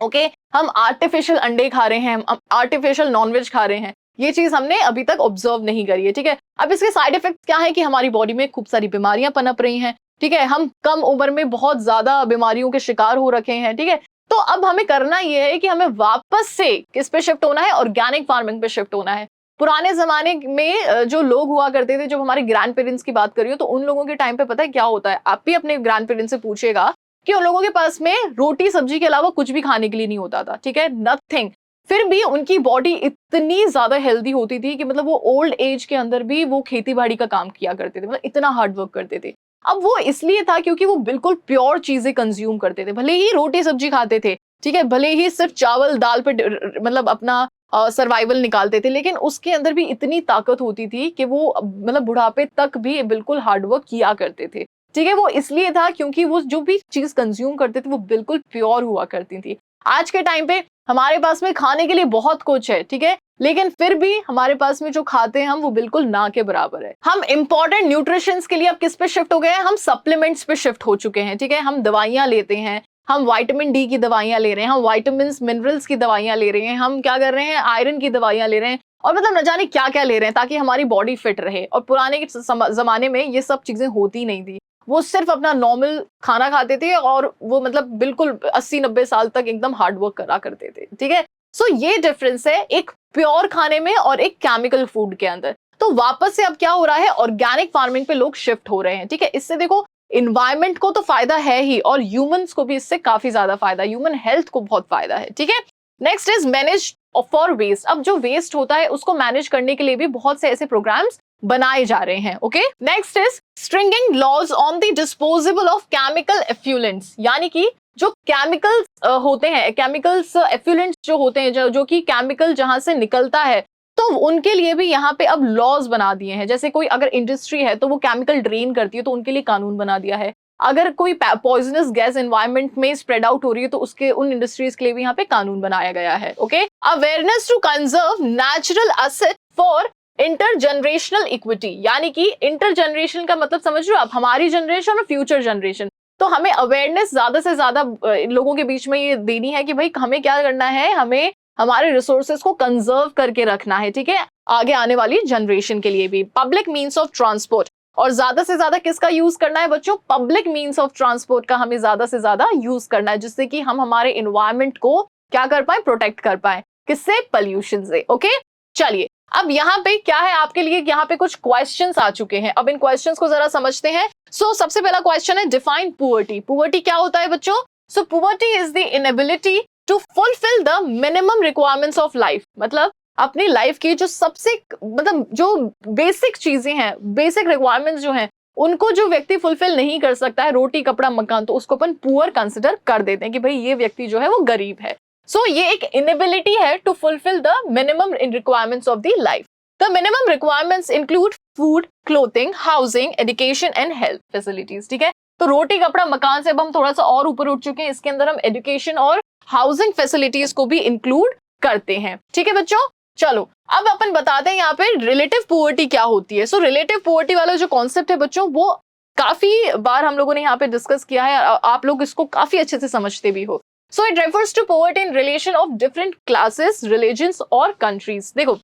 ओके, हम आर्टिफिशियल अंडे खा रहे हैं, हम आर्टिफिशियल नॉनवेज खा रहे हैं, ये चीज हमने अभी तक ऑब्जर्व नहीं करी है, ठीक है। अब इसके साइड इफेक्ट क्या है कि हमारी बॉडी में खूब सारी बीमारियां पनप रही हैं, ठीक है। हम कम उम्र में बहुत ज्यादा बीमारियों के शिकार हो रखे हैं, ठीक है। तो अब हमें करना यह है कि हमें वापस से किस पे शिफ्ट होना है, ऑर्गेनिक फार्मिंग पे शिफ्ट होना है। पुराने जमाने में जो लोग हुआ करते थे, जो हमारे ग्रैंड पेरेंट्स की बात करिए, तो उन लोगों के टाइम पे पता है क्या होता है, आप भी अपने ग्रैंड पेरेंट्स से पूछिएगा कि उन लोगों के पास में रोटी सब्जी के अलावा कुछ भी खाने के लिए नहीं होता था, ठीक है, नथिंग। फिर भी उनकी बॉडी इतनी ज्यादा हेल्दी होती थी कि मतलब वो ओल्ड एज के अंदर भी वो खेती बाड़ी का काम किया करते थे, मतलब इतना हार्ड वर्क करते थे। अब वो इसलिए था क्योंकि वो बिल्कुल प्योर चीजें कंज्यूम करते थे, भले ही रोटी सब्जी खाते थे, ठीक है, भले ही सिर्फ चावल दाल पे मतलब अपना सर्वाइवल निकालते थे, लेकिन उसके अंदर भी इतनी ताकत होती थी कि वो मतलब बुढ़ापे तक भी बिल्कुल हार्डवर्क किया करते थे, ठीक है। वो इसलिए था क्योंकि वो जो भी चीज कंज्यूम करते थे वो बिल्कुल प्योर हुआ करती थी। आज के टाइम पे हमारे पास में खाने के लिए बहुत कुछ है, ठीक है, लेकिन फिर भी हमारे पास में जो खाते हैं हम वो बिल्कुल ना के बराबर है। हम इंपॉर्टेंट न्यूट्रिशंस के लिए अब किस पे शिफ्ट हो गए हैं, हम सप्लीमेंट्स पे शिफ्ट हो चुके हैं, ठीक है। हम दवाइयां लेते हैं, हम विटामिन डी की दवाइयां ले रहे हैं, हम विटामिन मिनरल्स की दवाइयां ले रहे हैं, हम क्या कर रहे हैं, आयरन की दवाइयां ले रहे हैं, और मतलब न जाने क्या क्या ले रहे हैं ताकि हमारी बॉडी फिट रहे। और पुराने जमाने में ये सब चीजें होती नहीं थी, वो सिर्फ अपना नॉर्मल खाना खाते थे और वो मतलब बिल्कुल 80-90 साल तक एकदम हार्ड वर्क करा करते थे, ठीक है। सो ये डिफरेंस है एक प्योर खाने में और एक केमिकल फूड के अंदर। तो वापस से अब क्या हो रहा है, ऑर्गेनिक फार्मिंग पे लोग शिफ्ट हो रहे हैं, ठीक है। इससे देखो इन्वायरमेंट को तो फायदा है ही और ह्यूमंस को भी इससे काफी ज्यादा फायदा, ह्यूमन हेल्थ को बहुत फायदा है, ठीक है। Next is manage for waste. अब जो वेस्ट होता है उसको मैनेज करने के लिए भी बहुत से ऐसे प्रोग्राम्स बनाए जा रहे हैं। Okay, next is stringent laws on the disposable of chemical effluents, यानी कि जो केमिकल्स होते हैं, केमिकल्स एफ्यूलेंट्स जो होते हैं, जो कि केमिकल जहां से निकलता है, तो उनके लिए भी यहाँ पे अब लॉज बना दिए हैं। जैसे कोई अगर इंडस्ट्री है तो वो केमिकल ड्रेन करती है तो उनके लिए कानून बना दिया है। अगर कोई पॉइजनस गैस एनवायरनमेंट में स्प्रेड आउट हो रही है तो उसके उन इंडस्ट्रीज के लिए भी यहाँ पे कानून बनाया गया है। Okay, awareness to conserve natural asset for intergenerational equity, यानी कि इंटरजनरेशन का मतलब समझ रहे हो आप, हमारी जनरेशन और फ्यूचर जनरेशन। तो हमें अवेयरनेस ज्यादा से ज्यादा लोगों के बीच में ये देनी है कि भाई हमें क्या करना है, हमें हमारे रिसोर्सेज को कंजर्व करके रखना है, ठीक है, आगे आने वाली जनरेशन के लिए भी। पब्लिक मीन्स ऑफ ट्रांसपोर्ट, और ज्यादा से ज्यादा किसका यूज करना है बच्चों, पब्लिक मीन्स ऑफ ट्रांसपोर्ट का हमें ज्यादा से ज्यादा यूज करना है, जिससे कि हम हमारे एनवायरमेंट को क्या कर पाए, प्रोटेक्ट कर पाए, किससे, पोल्यूशन से। ओके, चलिए अब यहाँ पे क्या है आपके लिए, यहाँ पे कुछ क्वेश्चंस आ चुके हैं, अब इन क्वेश्चंस को जरा समझते हैं। सो सबसे पहला क्वेश्चन है डिफाइन पुअर्टी। पुअर्टी क्या होता है बच्चों? So poverty is the inability to fulfil the minimum requirements of life, मतलब अपनी लाइफ की जो सबसे मतलब जो बेसिक चीजें हैं, बेसिक रिक्वायरमेंट्स जो हैं, उनको जो व्यक्ति फुलफिल नहीं कर सकता है, रोटी कपड़ा मकान, तो उसको अपन पुअर कंसिडर कर देते हैं कि भाई ये व्यक्ति जो है वो गरीब है। सो ये एक इनएबिलिटी है to fulfil the minimum requirements of the life. The minimum requirements include food, clothing, housing, education and health facilities, ठीक है। तो रोटी कपड़ा मकान से अब हम थोड़ा सा और ऊपर उठ चुके हैं, इसके अंदर हम एजुकेशन और हाउसिंग फैसिलिटीज को भी इंक्लूड करते हैं। ठीक है बच्चों, चलो अब अपन बताते हैं यहाँ पे रिलेटिव पुअर्टी क्या होती है। सो रिलेटिव पुअर्टी वाला जो कॉन्सेप्ट है बच्चों, वो काफी बार हम लोगों ने यहाँ पे डिस्कस किया है, आप लोग इसको काफी अच्छे से समझते भी हो। So it refers to poverty in relation of different classes, religions और कंट्रीज। देखो,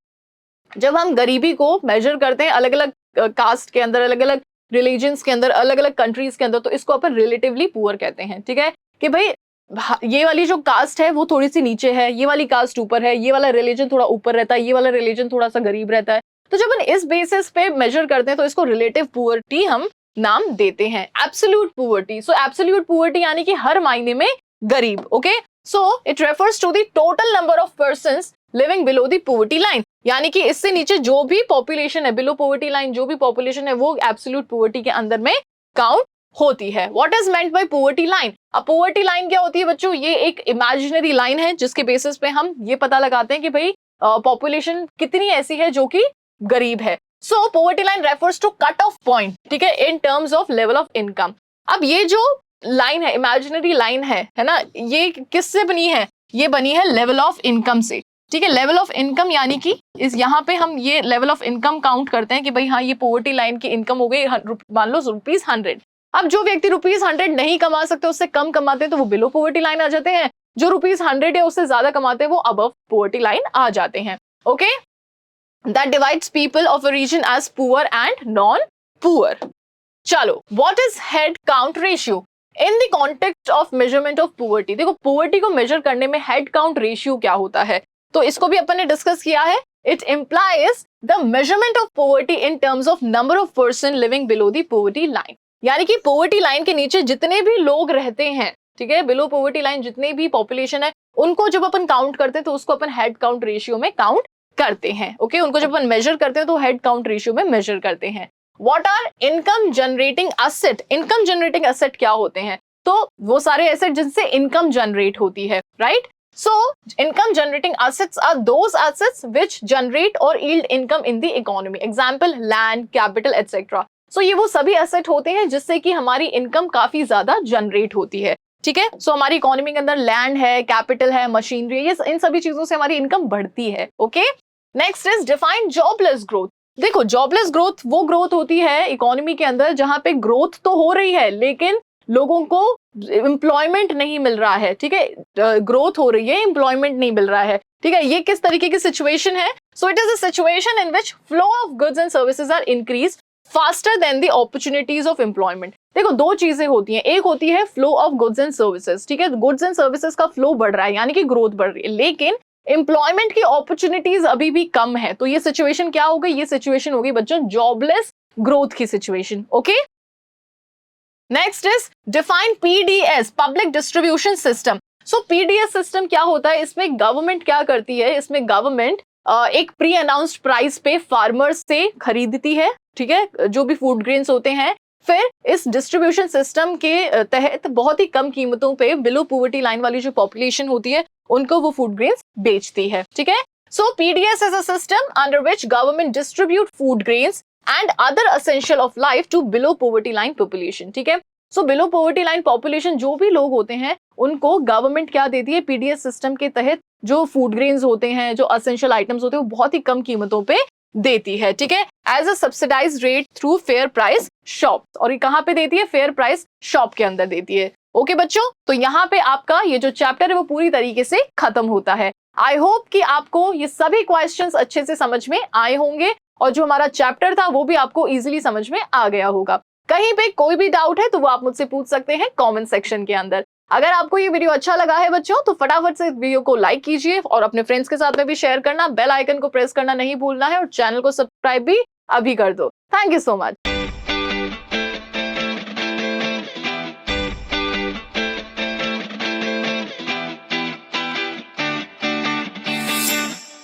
जब हम गरीबी को मेजर करते हैं अलग अलग कास्ट के अंदर, अलग अलग रिलीजन्स के अंदर, अलग अलग कंट्रीज के अंदर, तो इसको अपन रिलेटिवली पुअर कहते हैं। ठीक है, कि भाई ये वाली जो कास्ट है वो थोड़ी सी नीचे है, ये वाली कास्ट ऊपर है, ये वाला रिलीजन थोड़ा ऊपर रहता है, ये वाला रिलीजन थोड़ा सा गरीब रहता है। तो जब हम इस बेसिस पे मेजर करते हैं तो इसको रिलेटिव पुअर्टी हम नाम देते हैं। Absolute poverty, so absolute poverty यानी कि हर मायने में गरीब। Okay, so it refers to the total number of persons living below the poverty line, यानी कि इससे नीचे जो भी पॉपुलेशन है, बिलो पॉवर्टी लाइन जो भी पॉपुलेशन है, वो एब्सोल्यूट पॉवर्टी के अंदर में काउंट होती है। What is meant by poverty line? अब पॉवर्टी लाइन क्या होती है बच्चों? ये एक इमेजिनरी लाइन है जिसके बेसिस पे हम ये पता लगाते हैं कि भाई पॉपुलेशन कितनी ऐसी है जो कि गरीब है। So poverty line refers to cut off point, ठीक है, in terms of level of income. अब ये जो लाइन है, इमेजिनरी लाइन है ना, ये किससे बनी है? ये बनी है लेवल ऑफ इनकम से। ठीक है, लेवल ऑफ इनकम यानी कि इस यहाँ पे हम ये लेवल ऑफ इनकम काउंट करते हैं कि भाई हाँ, ये पॉवर्टी लाइन की इनकम हो गई मान लो ₹100। अब जो व्यक्ति ₹100 नहीं कमा सकते, उससे कम कमाते हैं, तो वो बिलो पॉवर्टी लाइन आ जाते हैं। जो ₹100 है उससे ज्यादा कमाते हैं, वो अबव पॉवर्टी लाइन आ जाते हैं। Okay, that divides people of a region as poor and non poor. चलो, what is head count ratio in the context of measurement of poverty? देखो, पुअर्टी को मेजर करने में हेड काउंट रेशियो क्या होता है, तो इसको भी अपन ने डिस्कस किया है। It implies the measurement of poverty in terms of number of person living below the poverty line, यानी कि पॉवर्टी लाइन के नीचे जितने भी लोग रहते हैं, ठीक है, बिलो पॉवर्टी लाइन जितने भी पॉपुलेशन है, उनको जब अपन काउंट करते हैं तो उसको अपन हेड काउंट रेशियो में काउंट करते हैं। ओके, उनको जब अपन मेजर करते हैं तो हेड काउंट रेशियो में मेजर करते हैं। What are income generating asset? Income generating asset क्या होते हैं? तो वो सारे एसेट जिनसे इनकम जनरेट होती है, right? So, income generating assets are those assets which generate or yield income in the economy. Example, land, capital, etc. So, ये वो सभी एसेट होते हैं जिससे कि हमारी इनकम काफी ज्यादा जनरेट होती है। ठीक है, सो हमारी इकोनॉमी के अंदर लैंड है, कैपिटल है, मशीनरी, ये इन सभी चीजों से हमारी इनकम बढ़ती है। Okay, next is define jobless growth. देखो, जॉबलेस ग्रोथ वो ग्रोथ होती है इकोनॉमी के अंदर जहां पे ग्रोथ तो हो रही है लेकिन लोगों को एम्प्लॉयमेंट नहीं मिल रहा है। ठीक है, ग्रोथ हो रही है, एम्प्लॉयमेंट नहीं मिल रहा है। ठीक है, ये किस तरीके की सिचुएशन है? So it is a situation in which flow of goods and services are increase faster than the opportunities of employment. देखो, दो चीजें होती हैं, एक होती है flow of goods and services. ठीक है, गुड्स एंड सर्विसेज का फ्लो बढ़ रहा है यानी कि ग्रोथ बढ़ रही है, लेकिन एम्प्लॉयमेंट की अपॉर्चुनिटीज अभी भी कम है। तो ये सिचुएशन क्या हो गई? ये सिचुएशन हो गई बच्चों जॉबलेस ग्रोथ की situation. Okay, next is define PDS, public distribution system. So PDS system क्या होता है? इसमें गवर्नमेंट क्या करती है? इसमें गवर्नमेंट एक प्री अनाउंस्ड प्राइस पे फार्मर्स से खरीदती है, ठीक है, जो भी फूड ग्रेन्स होते हैं। फिर इस डिस्ट्रीब्यूशन सिस्टम के तहत बहुत ही कम कीमतों पे बिलो पॉवर्टी लाइन वाली जो पॉपुलेशन होती है उनको वो फूड ग्रेन्स बेचती है। ठीक है, so PDS is a system under which government distribute food grains and other essential of life to below poverty line population. ठीक है, so below poverty line population जो भी लोग होते हैं उनको गवर्नमेंट क्या देती है? पीडीएस सिस्टम के तहत जो फूड ग्रेन्स होते हैं, जो असेंशियल आइटम्स होते हैं, वो बहुत ही कम कीमतों पे देती है। ठीक है, as a subsidised rate through fair price shop. और ये कहाँ पे देती है? फेयर प्राइस शॉप के अंदर देती है। ओके बच्चों, तो यहाँ पे आपका ये जो चैप्टर है वो पूरी तरीके से खत्म होता है। आई होप कि आपको ये सभी क्वेश्चंस अच्छे से समझ में आए होंगे और जो हमारा चैप्टर था वो भी आपको इजीली समझ में आ गया होगा। कहीं पे कोई भी डाउट है तो वो आप मुझसे पूछ सकते हैं कमेंट सेक्शन के अंदर। अगर आपको ये वीडियो अच्छा लगा है बच्चों तो फटाफट से वीडियो को लाइक कीजिए और अपने फ्रेंड्स के साथ में भी शेयर करना, बेल आइकन को प्रेस करना नहीं भूलना है और चैनल को सब्सक्राइब भी अभी कर दो। Thank you so much.